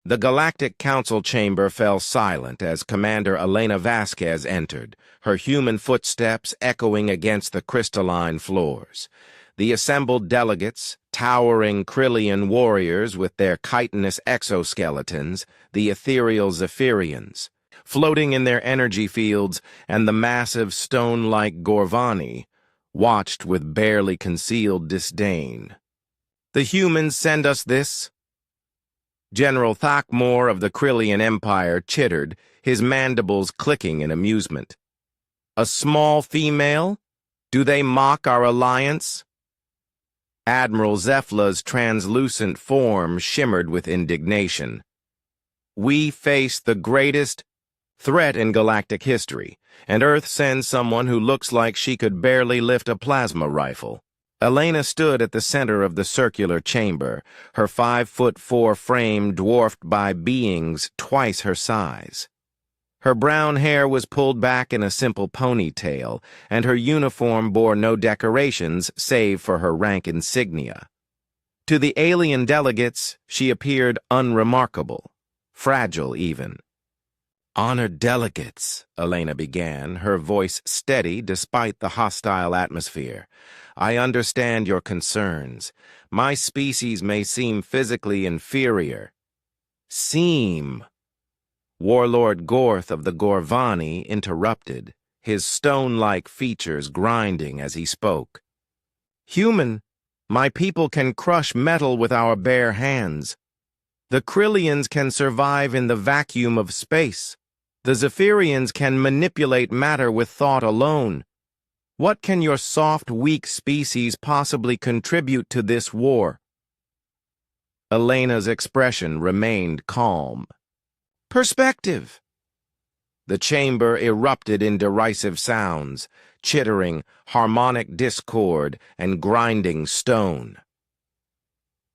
The Galactic Council chamber fell silent as Commander Elena Vasquez entered, her human footsteps echoing against the crystalline floors. The assembled delegates, towering Krillian warriors with their chitinous exoskeletons, the ethereal Zephyrians, floating in their energy fields, and the massive stone-like Gorvani, watched with barely concealed disdain. "The humans send us this?" General Thakmor of the Krillian Empire chittered, his mandibles clicking in amusement. "A small female? Do they mock our alliance?" Admiral Zefla's translucent form shimmered with indignation. "We face the greatest threat in galactic history, and Earth sends someone who looks like she could barely lift a plasma rifle." Elena stood at the center of the circular chamber, her 5'4" frame dwarfed by beings twice her size. Her brown hair was pulled back in a simple ponytail, and her uniform bore no decorations save for her rank insignia. To the alien delegates, she appeared unremarkable, fragile even. "Honored delegates," Elena began, her voice steady despite the hostile atmosphere. "I understand your concerns. My species may seem physically inferior." "Seem?" Warlord Gorth of the Gorvani interrupted, his stone-like features grinding as he spoke. "Human, my people can crush metal with our bare hands. The Krillians can survive in the vacuum of space. The Zephyrians can manipulate matter with thought alone. What can your soft, weak species possibly contribute to this war?" Elena's expression remained calm. "Perspective." The chamber erupted in derisive sounds, chittering, harmonic discord, and grinding stone.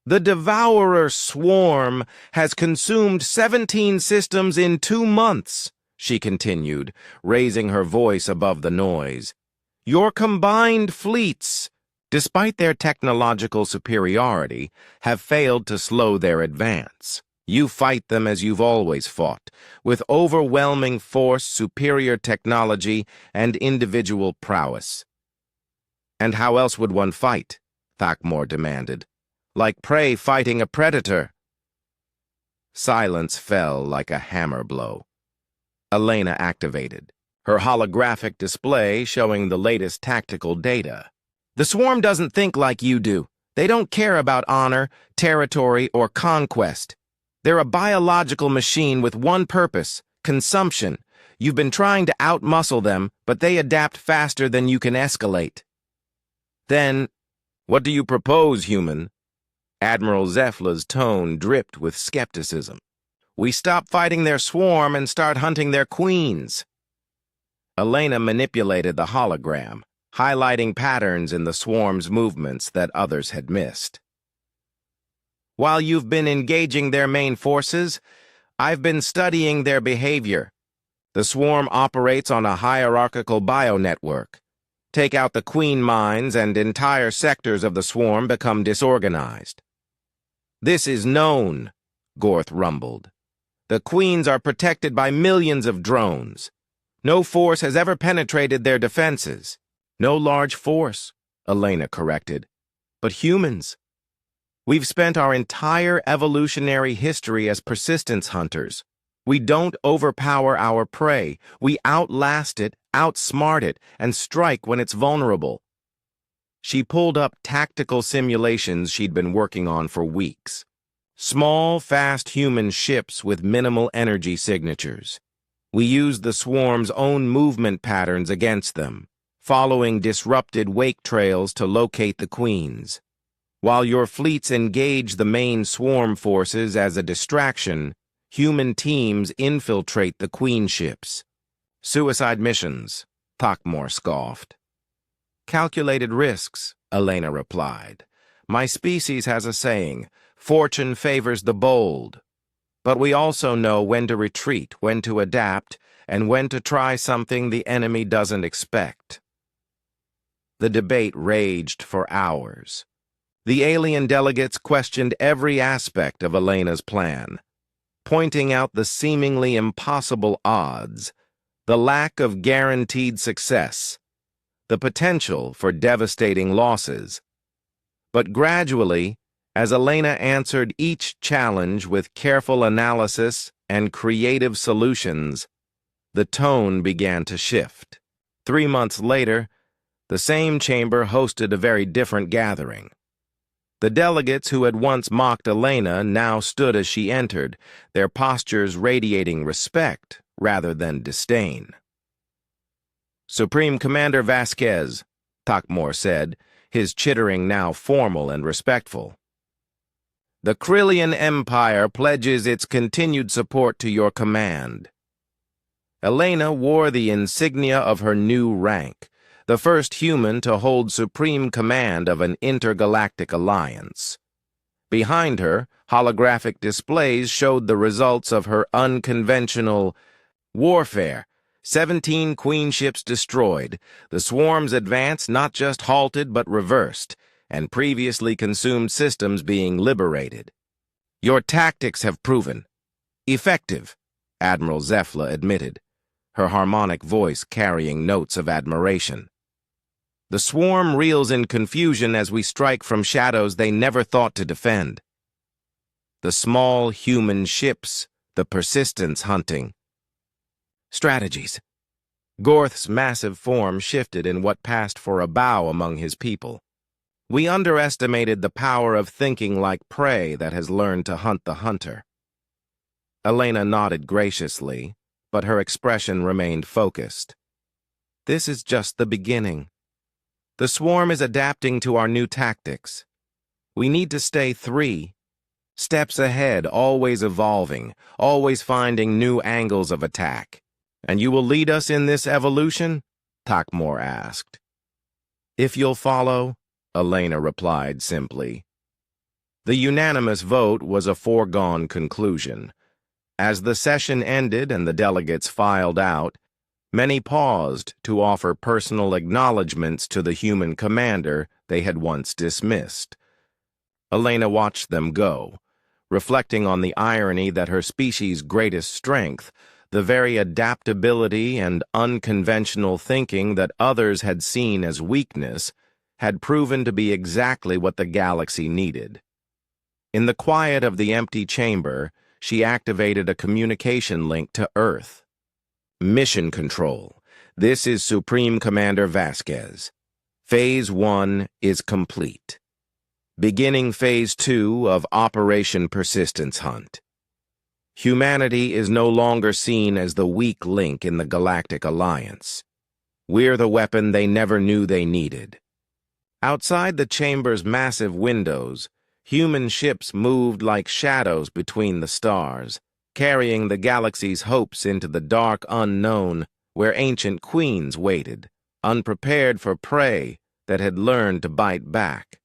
"The Devourer swarm has consumed 17 systems in 2 months, she continued, raising her voice above the noise. "Your combined fleets, despite their technological superiority, have failed to slow their advance. You fight them as you've always fought, with overwhelming force, superior technology, and individual prowess." "And how else would one fight?" Thakmor demanded. "Like prey fighting a predator." Silence fell like a hammer blow. Elena activated, her holographic display showing the latest tactical data. "The swarm doesn't think like you do. They don't care about honor, territory, or conquest. They're a biological machine with one purpose: consumption. You've been trying to outmuscle them, but they adapt faster than you can escalate." "Then, what do you propose, human?" Admiral Zefla's tone dripped with skepticism. "We stop fighting their swarm and start hunting their queens." Elena manipulated the hologram, highlighting patterns in the swarm's movements that others had missed. "While you've been engaging their main forces, I've been studying their behavior. The swarm operates on a hierarchical bionetwork. Take out the queen mines and entire sectors of the swarm become disorganized." "This is known," Gorth rumbled. "The queens are protected by millions of drones. No force has ever penetrated their defenses." "No large force," Elena corrected, "but humans. We've spent our entire evolutionary history as persistence hunters. We don't overpower our prey. We outlast it, outsmart it, and strike when it's vulnerable." She pulled up tactical simulations she'd been working on for weeks. Small, fast human ships with minimal energy signatures. We used the swarm's own movement patterns against them, following disrupted wake trails to locate the queens. While your fleets engage the main swarm forces as a distraction, human teams infiltrate the queen ships. "Suicide missions," Thakmor scoffed. "Calculated risks," Elena replied. "My species has a saying, fortune favors the bold. But we also know when to retreat, when to adapt, and when to try something the enemy doesn't expect." The debate raged for hours. The alien delegates questioned every aspect of Elena's plan. pointing out the seemingly impossible odds, the lack of guaranteed success, the potential for devastating losses. But gradually, as Elena answered each challenge with careful analysis and creative solutions, the tone began to shift. 3 months later, the same chamber hosted a very different gathering. The delegates who had once mocked Elena now stood as she entered, their postures radiating respect rather than disdain. "Supreme Commander Vasquez," Takmor said, his chittering now formal and respectful. "The Krillian Empire pledges its continued support to your command." Elena wore the insignia of her new rank, the first human to hold supreme command of an intergalactic alliance. Behind her, holographic displays showed the results of her unconventional warfare. 17 queenships destroyed, the swarm's advance not just halted but reversed, and previously consumed systems being liberated. "Your tactics have proven effective," Admiral Zefla admitted, her harmonic voice carrying notes of admiration. "The swarm reels in confusion as we strike from shadows they never thought to defend. The small human ships, the persistence hunting. Strategies." Gorth's massive form shifted in what passed for a bow among his people. "We underestimated the power of thinking like prey that has learned to hunt the hunter." Elena nodded graciously, but her expression remained focused. "This is just the beginning. The swarm is adapting to our new tactics. We need to stay 3 steps ahead, always evolving, always finding new angles of attack. And you will lead us in this evolution?" Takmor asked. "If you'll follow," Elena replied simply. The unanimous vote was a foregone conclusion. As the session ended and the delegates filed out, many paused to offer personal acknowledgments to the human commander they had once dismissed. Elena watched them go, reflecting on the irony that her species' greatest strength, the very adaptability and unconventional thinking that others had seen as weakness, had proven to be exactly what the galaxy needed. In the quiet of the empty chamber, she activated a communication link to Earth. "Mission Control. This is Supreme Commander Vasquez. Phase 1 is complete. Beginning Phase 2 of Operation Persistence Hunt. Humanity is no longer seen as the weak link in the Galactic Alliance. We're the weapon they never knew they needed." Outside the chamber's massive windows, human ships moved like shadows between the stars, carrying the galaxy's hopes into the dark unknown where ancient queens waited, unprepared for prey that had learned to bite back.